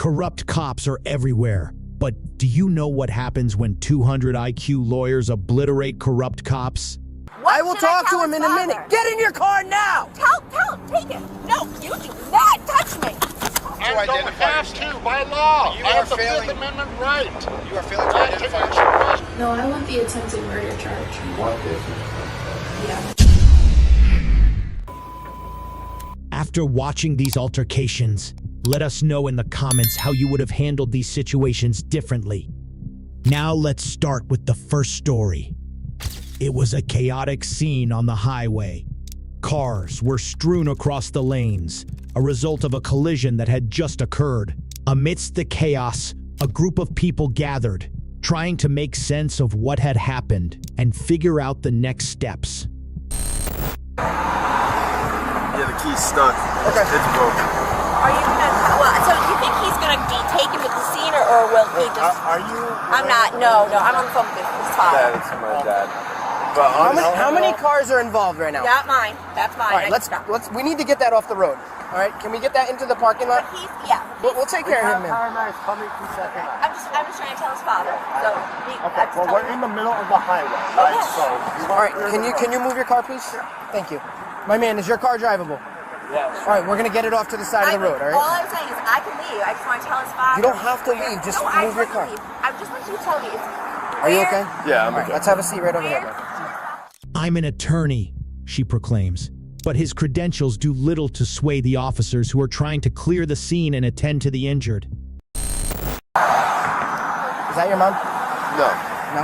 Corrupt cops are everywhere. But do you know what happens when 200 IQ lawyers obliterate corrupt cops? I will talk to him in a minute. Get in your car now! Tell him, take it. No, you do not touch me. I don't have to, by law. You I are have the failing. Fifth Amendment right. You are failing to identify yourself. No, I want the attempted murder charge. You want this? Yeah. After watching these altercations, let us know in the comments how you would have handled these situations differently. Now let's start with the first story. It was a chaotic scene on the highway. Cars were strewn across the lanes, a result of a collision that had just occurred. Amidst the chaos, a group of people gathered, trying to make sense of what had happened and figure out the next steps. Yeah, the key's stuck. Okay. It's broken. Are you gonna, well, so you think he's gonna be taken to the scene or will he just? Are you? I'm not, no, I'm on the phone with his father. Dad, it's my dad. But How many cars are involved right now? Not mine, that's mine. All right, we need to get that off the road. All right, can we get that into the parking lot? But yeah. We'll take care of him, man. Paramedics coming 2 seconds. I'm just trying to tell his father. So, Okay, well, we're in the middle of the highway, right? Okay. So, All right, can you move your car, please? Thank you. My man, is your car drivable? Yes. All right, we're gonna get it off to the side of the road. All right. All I'm saying is I can leave. I just want to tell his father. You don't have to leave. Just No, I move your want to car. leave. I just want you to tell me. Are you okay? Yeah, I'm All right, okay. let's have a seat right over here, man. I'm an attorney, she proclaims, but his credentials do little to sway the officers who are trying to clear the scene and attend to the injured. Is that your mom? No. No.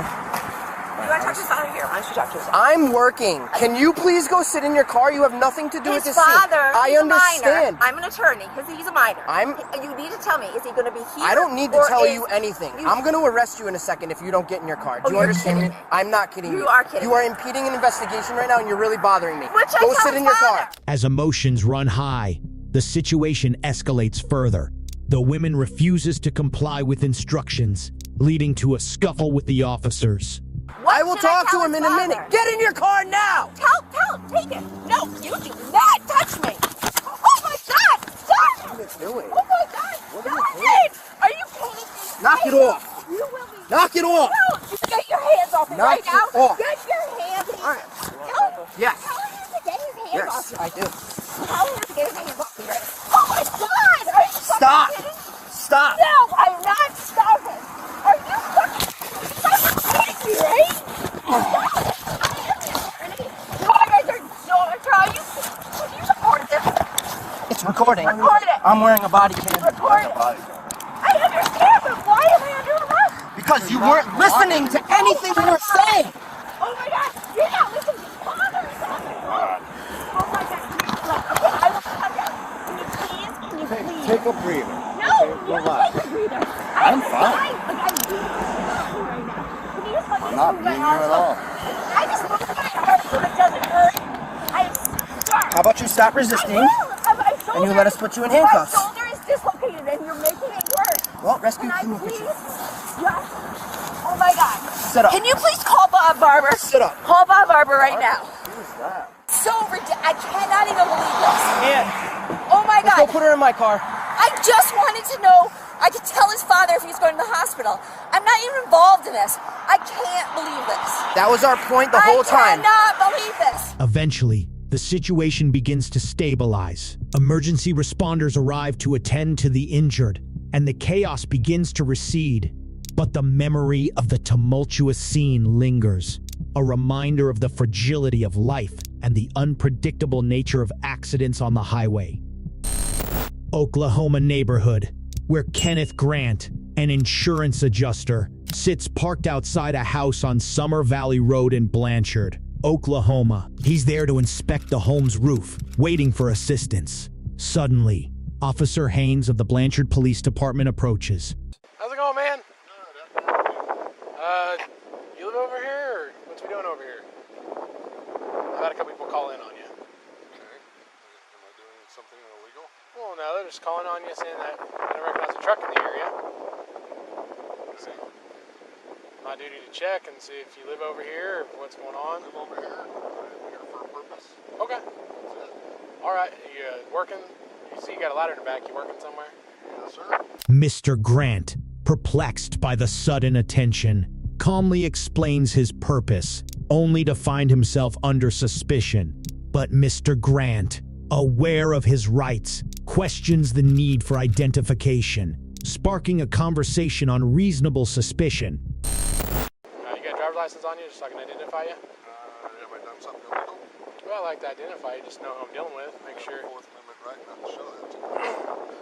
You want to talk to his father here? Why don't you talk to his father? I'm working. Can you please go sit in your car? You have nothing to do with His this scene. father, I he's understand. a minor. I'm an attorney because he's a minor. You need to tell me, is he going to be here? I don't need to or tell is- you anything. I'm going to arrest you in a second if you don't get in your car. Do Oh, you you're understand me? kidding me. I'm not kidding you. You are kidding You are me. impeding an investigation right now, and you're really bothering me. Which I Go tell sit his in your father. car. As emotions run high, the situation escalates further. The woman refuses to comply with instructions, leading to a scuffle with the officers. What I will should talk tell to him his in a father? minute. Get in your car now. Tell him, take it. No, you do not touch me. Oh my God, stop. What are you doing? Oh my God, What stop are you doing? it. Are you kidding me? Knock it off. You will be. Knock it off. No, get your hands off me Knock right now. it off. Get your hands off me. All right. Yes. Tell him to get his hands off Yes, me. I do. Tell him to get his hands off me right now. Oh my God, are you fucking Stop. kidding? Stop. No, I'm not stopping. Are you fucking kidding me, right? It's recording. Record it. I'm wearing a body cam. Record it. I understand, but why am I under arrest? Because you weren't listening to anything we were saying. Oh my God, you're not listening to your father or something. Oh my God. Look, okay, I will come down. Can you please? Take a breather. No, you relax. take a breather. I'm fine. Like, I'm being right now. Can you just let me I'm not move my being here at arms? all. I just moved my arm so it doesn't hurt. I'm sorry. How about you stop resisting? And you let us put you in handcuffs. My shoulder is dislocated and you're making it worse. Well, rescue Can I team will get please? you. Just, oh my God. Sit up. Can you please call Bob Barber? Sit up. Call Bob Barber right now. Who's that? So ridiculous. I cannot even believe this. And Oh my let's go God. put her in my car. I just wanted to know. I could tell his father if he's going to the hospital. I'm not even involved in this. I can't believe this. That was our point the whole time. I cannot believe this. Eventually, the situation begins to stabilize. Emergency responders arrive to attend to the injured, and the chaos begins to recede. But the memory of the tumultuous scene lingers, a reminder of the fragility of life and the unpredictable nature of accidents on the highway. Oklahoma neighborhood, where Kenneth Grant, an insurance adjuster, sits parked outside a house on Summer Valley Road in Blanchard, Oklahoma. He's there to inspect the home's roof, waiting for assistance. Suddenly, Officer Haynes of the Blanchard Police Department approaches. How's it going, man? You live over here, or what's we doing over here? I've had a couple people call in on you. Okay. Am I doing something illegal? Well, no, they're just calling on you saying that they don't recognize a truck in the area. See, My duty to check and see if you live over here or what's going on. live over here. I'm here for a purpose. Okay. That's it. All right. You working? You see you got a ladder in the back. You working somewhere? Yes. Yes, sir. Mr. Grant, perplexed by the sudden attention, calmly explains his purpose, only to find himself under suspicion. But Mr. Grant, aware of his rights, questions the need for identification, sparking a conversation on reasonable suspicion. You got a driver's license on you just so I can identify you? Have I done something illegal? Well, I like to identify you, just know who I'm dealing with, make sure. Fourth Amendment right not to show that to me.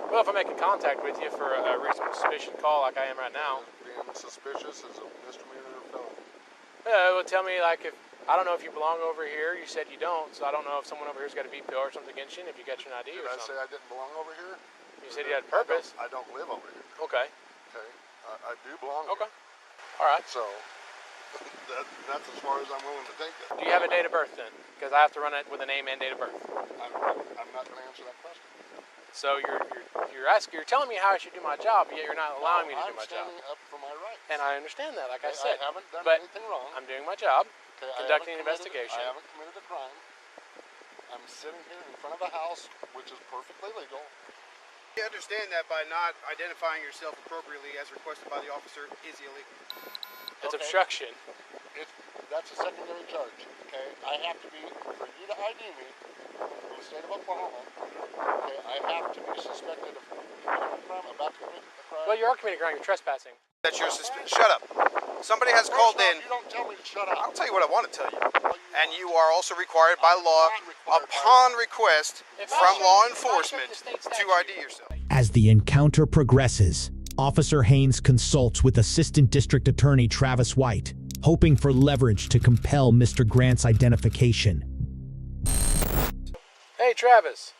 Well, if I'm making contact with you for a reasonable suspicion call like I am right now, Being suspicious is a misdemeanor or felony. well, tell me, like, if I don't know if you belong over here. You said you don't, so I don't know if someone over here's got a VPO or something against you, and if you got your ID Did or I say something. I didn't belong over here? You said you had purpose. I don't live over here. Okay. Okay. I do belong Okay. here. All right. So that's as far as I'm willing to take it. Do you have a date of birth then? Because I have to run it with a name and date of birth. I'm not going to answer that question. So you're telling me how I should do my job, but yet you're not allowing me to do my job. I'm standing up for my rights. And I understand that, like I Okay, said. I haven't done but anything wrong. I'm doing my job, Okay, conducting an investigation. I haven't committed a crime. I'm sitting here in front of a house, which is perfectly legal. You understand that by not identifying yourself appropriately as requested by the officer is illegal. It's Okay. obstruction. That's a secondary charge. Okay, I have to be, for you to ID me in the state of Oklahoma, okay, I have to be suspected of committing a crime, about to commit a crime. Well, you are committing a crime. You're trespassing. That's your Shut up. Somebody has called First off, in. You don't tell me to shut up. I'll tell you what I want to tell you. Well, And you are also required by law, not required by upon request If I from show law you- if I show enforcement, the state to statute- ID yourself. As the encounter progresses, Officer Haynes consults with Assistant District Attorney Travis White, hoping for leverage to compel Mr. Grant's identification. Hey, Travis.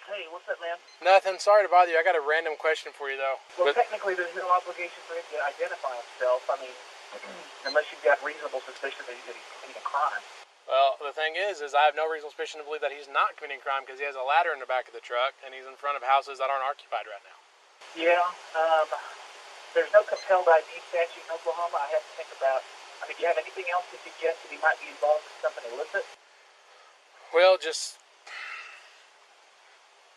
Hey, what's up, man? Nothing. Sorry to bother you. I got a random question for you, though. Well, But- technically, there's no obligation for him to identify himself. I mean, unless you've got reasonable suspicion that he's committing a crime. Well, the thing is I have no reasonable suspicion to believe that he's not committing a crime because he has a ladder in the back of the truck and he's in front of houses that aren't occupied right now. Yeah, there's no compelled ID statute in Oklahoma. I have to think about. I mean, do you have anything else to suggest that he might be involved in something illicit? Well,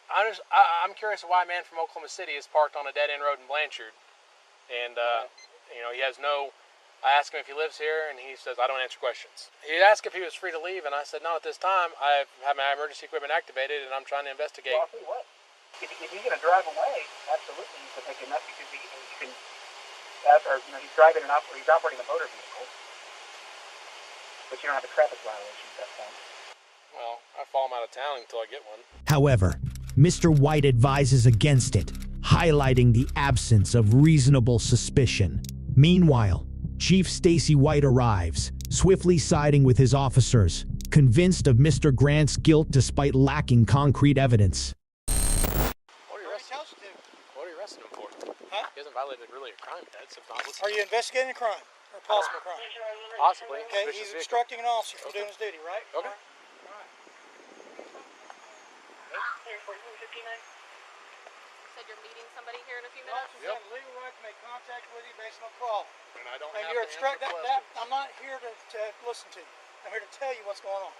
I'm curious why a man from Oklahoma City is parked on a dead-end road in Blanchard, and he has no. I asked him if he lives here, and he says I don't answer questions. He asked if he was free to leave, and I said no. At this time, I have my emergency equipment activated, and I'm trying to investigate. Well, I'll tell you what. If you're going to drive away, absolutely you can pick him up because he's driving he's operating a motor vehicle, but you don't have a traffic violation at that point. Well, I follow him out of town until I get one. However, Mr. White advises against it, highlighting the absence of reasonable suspicion. Meanwhile, Chief Stacy White arrives, swiftly siding with his officers, convinced of Mr. Grant's guilt despite lacking concrete evidence. What are you arresting him for? Huh? He hasn't violated really a crime yet. So Are you investigating a crime or possible crime? possibly? Okay, suspicious he's vehicle. obstructing an officer from doing his duty, right? Okay. Said you're meeting somebody here in a few minutes? Officers have a legal right to make contact with you based on a call. And I don't And have you're to answer obstructing questions. I'm not here to listen to you. I'm here to tell you what's going on.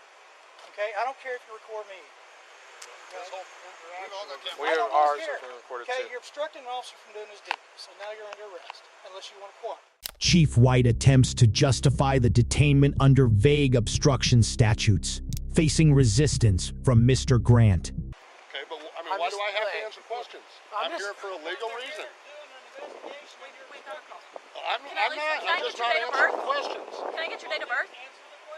Okay? I don't care if you record me. This whole interaction We I are don't ours care. are being recorded Okay, too. you're obstructing an officer from doing his duty. So now you're under arrest, unless you want to cooperate. Chief White attempts to justify the detainment under vague obstruction statutes, facing resistance from Mr. Grant. Okay, but I'm why just do I have to saying. answer questions? I'm I'm just- here for a legal reason. Wait, got a call. I'm Can I not. get I'm just your not date of answering birth? questions. Can I get your date of birth?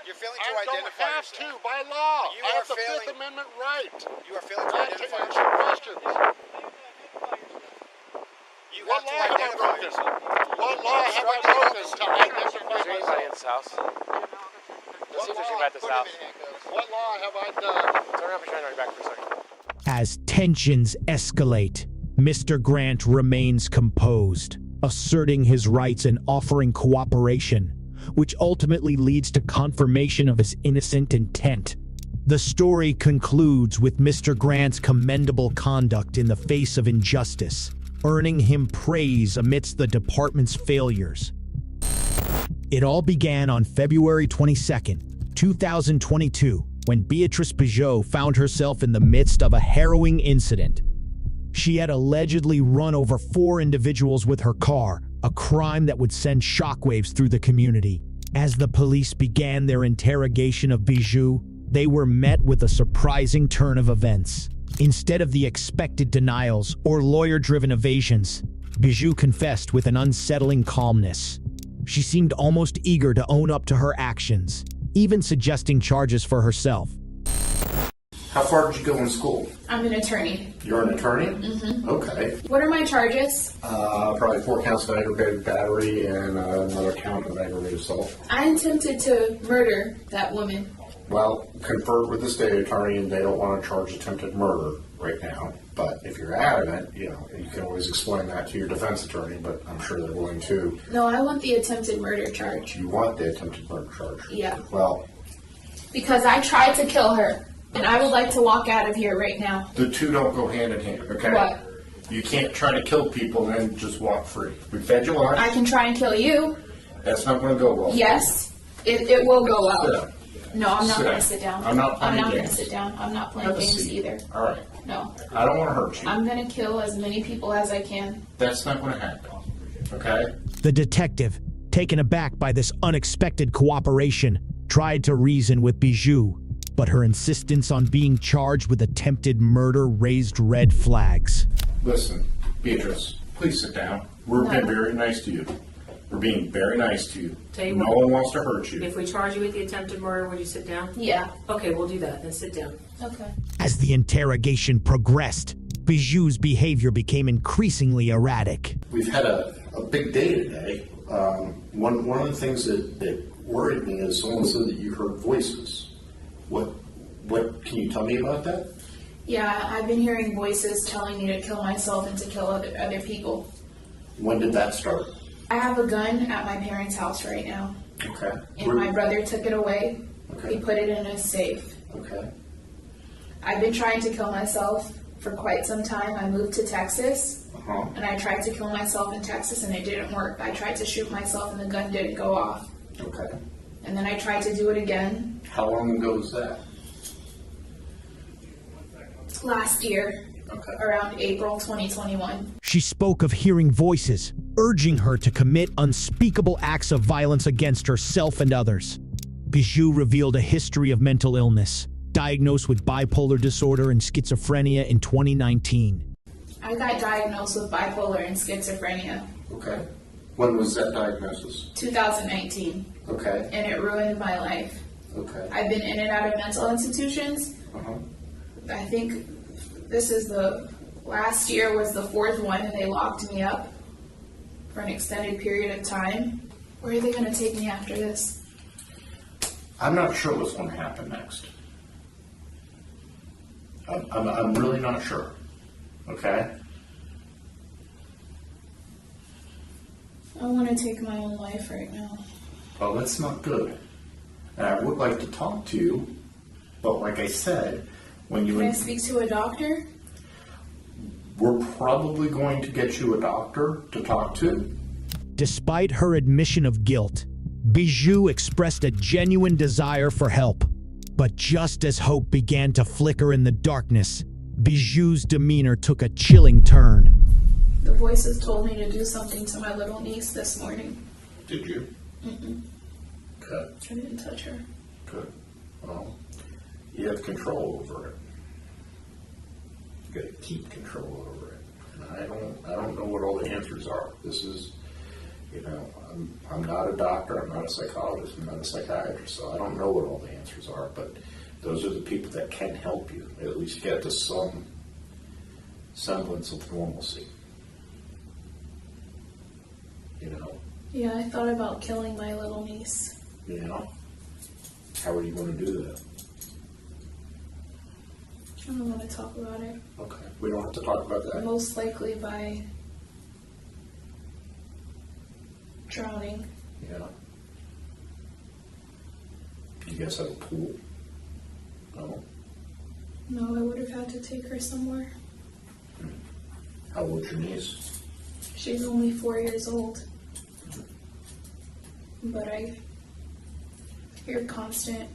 You're failing I to don't identify have yourself. to by law. You I are have the failing- Fifth Amendment right You are failing to not to identify answer yourself. questions. You What have law to have I identify broken? yourself. What law have I broken to identify Is there anybody myself? in this house? Let's see if there's anybody at this Put him house. in handcuffs. What law have I done? Turn around and try to back for a second. As tensions escalate, Mr. Grant remains composed, asserting his rights and offering cooperation, which ultimately leads to confirmation of his innocent intent. The story concludes with Mr. Grant's commendable conduct in the face of injustice, earning him praise amidst the department's failures. It all began on February 22nd, 2022, when Beatrice Peugeot found herself in the midst of a harrowing incident. She had allegedly run over 4 individuals with her car, a crime that would send shockwaves through the community. As the police began their interrogation of Bijou, they were met with a surprising turn of events. Instead of the expected denials or lawyer-driven evasions, Bijou confessed with an unsettling calmness. She seemed almost eager to own up to her actions, even suggesting charges for herself. How far did you go in school? I'm an attorney. You're an attorney? Mm-hmm. Okay. What are my charges? Probably 4 counts of aggravated battery and another count of aggravated assault. I attempted to murder that woman. Well, conferred with the state attorney, and they don't want to charge attempted murder right now. But if you're adamant, you can always explain that to your defense attorney, but I'm sure they're willing to. No, I want the attempted murder charge. You want the attempted murder charge? Yeah. Well, because I tried to kill her, and I would like to walk out of here right now. the two don't go hand in hand, okay? What? You can't try to kill people and then just walk free. We fed you lunch. I can try and kill you. That's not going to go well. Yes, it will go well. Sit down. No, I'm not Sit going down. to sit down. I'm not playing going to games. sit down. I'm not playing Have a games seat. either. All right. No. I don't want to hurt you. I'm going to kill as many people as I can. That's not going to happen. Okay? The detective, taken aback by this unexpected cooperation, tried to reason with Bijou, but her insistence on being charged with attempted murder raised red flags. Listen, Beatrice, please sit down. We're being very nice to you. We're being very nice to you. Tell you No what, one wants to hurt you. if we charge you with the attempted murder, would you sit down? Yeah. Okay, we'll do that. Then sit down. Okay. As the interrogation progressed, Bijou's behavior became increasingly erratic. We've had a big day today. One of the things that worried me is someone said that you heard voices. What can you tell me about that? Yeah, I've been hearing voices telling me to kill myself and to kill other people. When did that start? I have a gun at my parents' house right now. Okay. And my brother took it away. Okay. He put it in a safe. Okay. I've been trying to kill myself for quite some time. I moved to Texas, Uh-huh. and I tried to kill myself in Texas, and it didn't work. I tried to shoot myself, and the gun didn't go off. Okay. And then I tried to do it again How long ago was that? last year, Okay. around April 2021. She spoke of hearing voices, urging her to commit unspeakable acts of violence against herself and others. Bijou revealed a history of mental illness, diagnosed with bipolar disorder and schizophrenia in 2019. I got diagnosed with bipolar and schizophrenia Okay. When was that diagnosis? 2019, Okay. and it ruined my life. Okay. I've been in and out of mental institutions. Uh-huh. I think this is last year was the 4th one, and they locked me up for an extended period of time. Where are they going to take me after this? I'm not sure what's going to happen next. I'm really not sure. Okay? I want to take my own life right now. Well, that's not good. And I would like to talk to you, but like I said, when you... Can I speak to a doctor? We're probably going to get you a doctor to talk to. Despite her admission of guilt, Bijou expressed a genuine desire for help. But just as hope began to flicker in the darkness, Bijou's demeanor took a chilling turn. The voices told me to do something to my little niece this morning. Did you? Mm-mm. Good. I didn't touch her. Good. Well, you have control over it. You got to keep control over it. And I don't know what all the answers are. This is, I'm not a doctor. I'm not a psychologist. I'm not a psychiatrist. So I don't know what all the answers are. But those are the people that can help you. At least get to some semblance of normalcy. Yeah, I thought about killing my little niece. How are you going to do that? I don't want to talk about it. Okay. We don't have to talk about that. Most likely by drowning. Yeah. You guys have a pool? No? No, I would have had to take her somewhere. How old's your niece? She's only 4 years old. But I hear constant.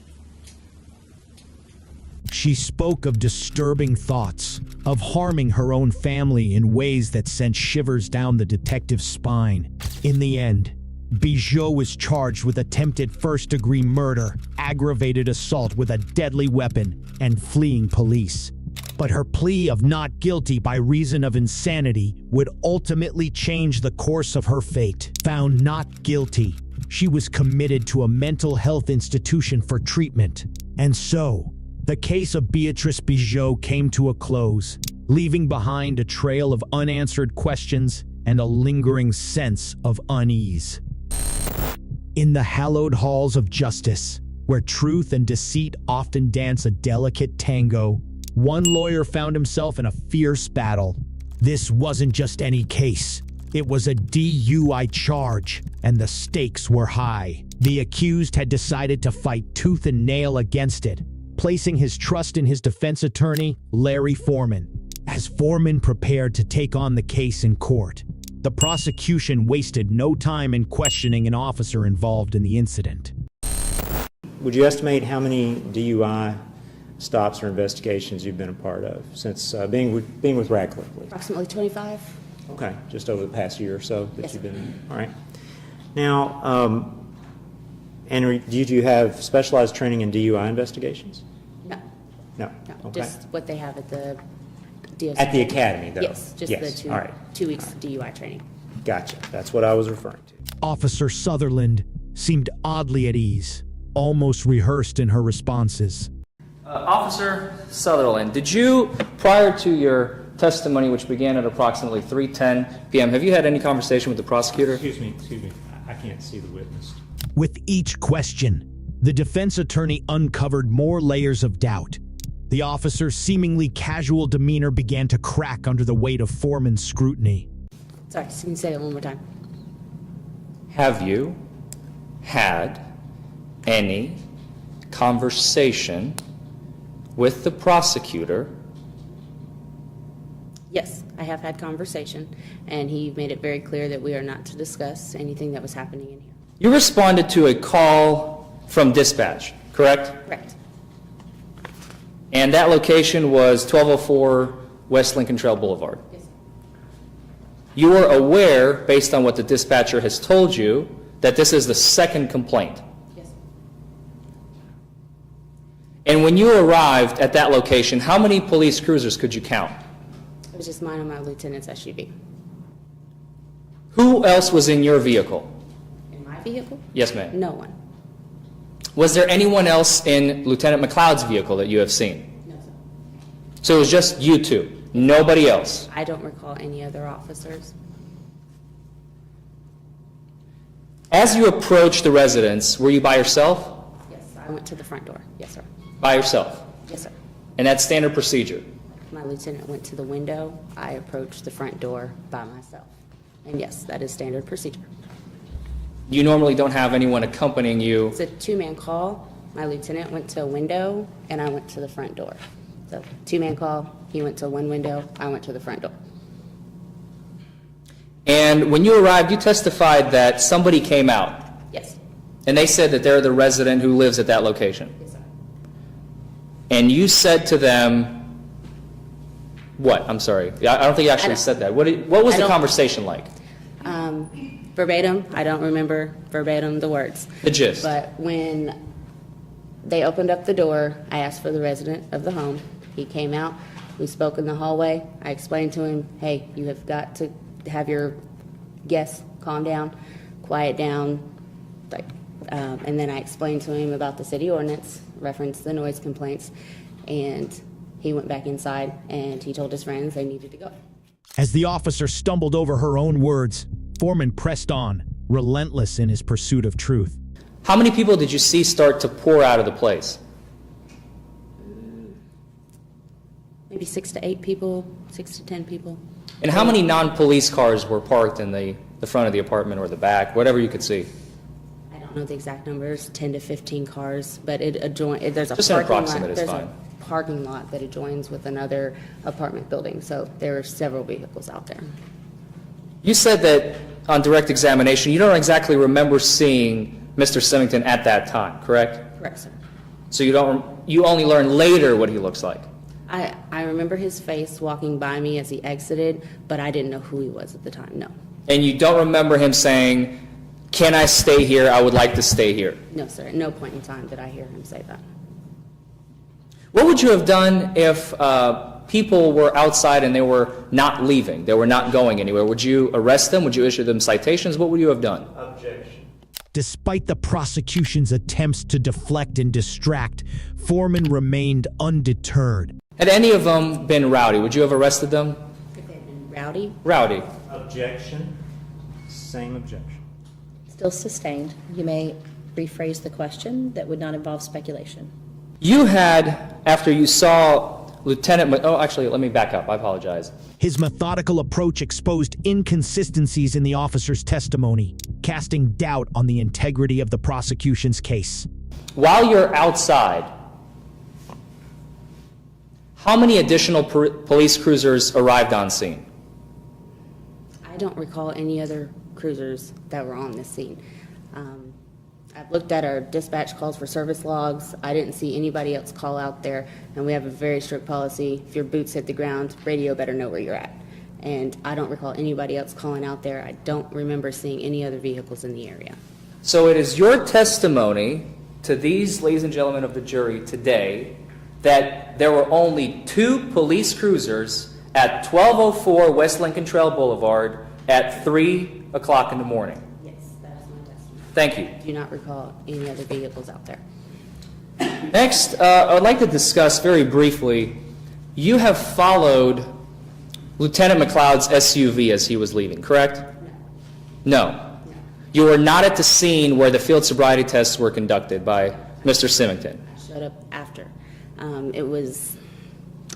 She She spoke of disturbing thoughts, of harming her own family in ways that sent shivers down the detective's spine. In the end, Bijot was charged with attempted first-degree murder, aggravated assault with a deadly weapon, and fleeing police. But her plea of not guilty by reason of insanity would ultimately change the course of her fate. Found not guilty, she was committed to a mental health institution for treatment. And so, the case of Beatrice Bijot came to a close, leaving behind a trail of unanswered questions and a lingering sense of unease. In the hallowed halls of justice, where truth and deceit often dance a delicate tango, one lawyer found himself in a fierce battle. This wasn't just any case. It was a DUI charge, and the stakes were high. The accused had decided to fight tooth and nail against it, placing his trust in his defense attorney, Larry Foreman. As Foreman prepared to take on the case in court, the prosecution wasted no time in questioning an officer involved in the incident. Would you estimate how many DUI stops or investigations you've been a part of since being with Radcliffe? Approximately 25. Okay, just over the past year or so that Yes. you've been. All right. Now, did you have specialized training in DUI investigations? No. No. Okay. Just what they have at the DOC. At the academy, though? Yes, just Yes. the All right. 2 weeks of DUI training. Gotcha. That's what I was referring to. Officer Sutherland seemed oddly at ease, almost rehearsed in her responses. Officer Sutherland, did you, prior to your testimony, which began at approximately 3:10 p.m., have you had any conversation with the prosecutor? Excuse me. I can't see the witness. With each question, the defense attorney uncovered more layers of doubt. The officer's seemingly casual demeanor began to crack under the weight of Foreman's scrutiny. Sorry, can you say that one more time? Have you had any conversation with the prosecutor? Yes, I have had conversation, and he made it very clear that we are not to discuss anything that was happening in here. You responded to a call from dispatch, correct? Correct. And that location was 1204 West Lincoln Trail Boulevard. Yes. You are aware, based on what the dispatcher has told you, that this is the second complaint. Yes. And when you arrived at that location, how many police cruisers could you count? It was just mine and my lieutenant's SUV. Who else was in your vehicle? In my vehicle? Yes, ma'am. No one. Was there anyone else in Lieutenant McLeod's vehicle that you have seen? No, sir. So it was just you two, nobody else? I don't recall any other officers. As you approached the residence, were you by yourself? Yes, I went to the front door. Yes, sir. By yourself? Yes, sir. And that's standard procedure? My lieutenant went to the window. I approached the front door by myself. And yes, that is standard procedure. You normally don't have anyone accompanying you? It's a two-man call. My lieutenant went to a window, and I went to the front door. So two-man call, he went to one window, I went to the front door. And when you arrived, you testified that somebody came out. Yes. And they said that they're the resident who lives at that location. Yes, sir. And you said to them, what? I'm sorry. I don't think you actually said that. What was the conversation like? Verbatim, I don't remember verbatim the words. The gist. But when they opened up the door, I asked for the resident of the home. He came out. We spoke in the hallway. I explained to him, hey, you have got to have your guests calm down, quiet down. And then I explained to him about the city ordinance, referenced the noise complaints, and he went back inside and he told his friends they needed to go. As the officer stumbled over her own words, Foreman pressed on, relentless in his pursuit of truth. How many people did you see start to pour out of the place? Maybe 6 to 8 people, 6 to 10 people. And how many non-police cars were parked in the front of the apartment or the back, whatever you could see? I don't know the exact numbers, 10 to 15 cars, but there's a Just an parking lot. approximate is There's fine. a parking lot that adjoins with another apartment building, so there are several vehicles out there. You said that on direct examination, you don't exactly remember seeing Mr. Symington at that time, correct? Correct, sir. So you don't you only learn later what he looks like? I remember his face walking by me as he exited, but I didn't know who he was at the time, no. And you don't remember him saying, "Can I stay here? I would like to stay here." No, sir. At no point in time did I hear him say that. What would you have done if people were outside and they were not leaving, they were not going anywhere? Would you arrest them? Would you issue them citations? What would you have done? Objection. Despite the prosecution's attempts to deflect and distract, Foreman remained undeterred. Had any of them been rowdy, would you have arrested them? If they'd been rowdy? Rowdy. Objection. Same objection. Still sustained. You may rephrase the question that would not involve speculation. You had, after you saw Lieutenant, oh, actually, let me back up. I apologize. His methodical approach exposed inconsistencies in the officer's testimony, casting doubt on the integrity of the prosecution's case. While you're outside, how many additional police cruisers arrived on scene? I don't recall any other cruisers that were on this scene. I've looked at our dispatch calls for service logs. I didn't see anybody else call out there, and we have a very strict policy. If your boots hit the ground, radio better know where you're at. And I don't recall anybody else calling out there. I don't remember seeing any other vehicles in the area. So it is your testimony to these, ladies and gentlemen of the jury, today, that there were only 2 police cruisers at 1204 West Lincoln Trail Boulevard at 3 o'clock in the morning. Yes, that is my testimony. Thank you. I do not recall any other vehicles out there. Next, I would like to discuss very briefly, you have followed Lieutenant McLeod's SUV as he was leaving, correct? No. You were not at the scene where the field sobriety tests were conducted by Mr. Symington. I showed up after. It was,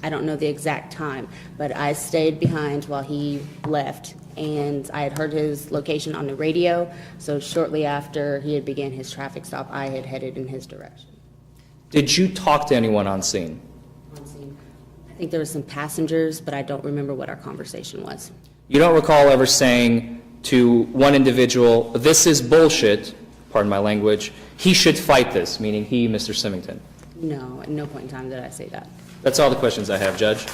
I don't know the exact time, but I stayed behind while he left, and I had heard his location on the radio, so shortly after he had began his traffic stop, I had headed in his direction. Did you talk to anyone on scene? On scene. I think there were some passengers, but I don't remember what our conversation was. You don't recall ever saying to one individual, "This is bullshit," pardon my language, "he should fight this," meaning he, Mr. Symington? No, at no point in time did I say that. That's all the questions I have, Judge.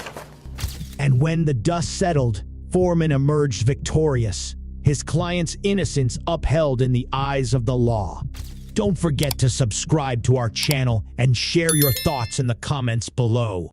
And when the dust settled, Foreman emerged victorious, his client's innocence upheld in the eyes of the law. Don't forget to subscribe to our channel and share your thoughts in the comments below.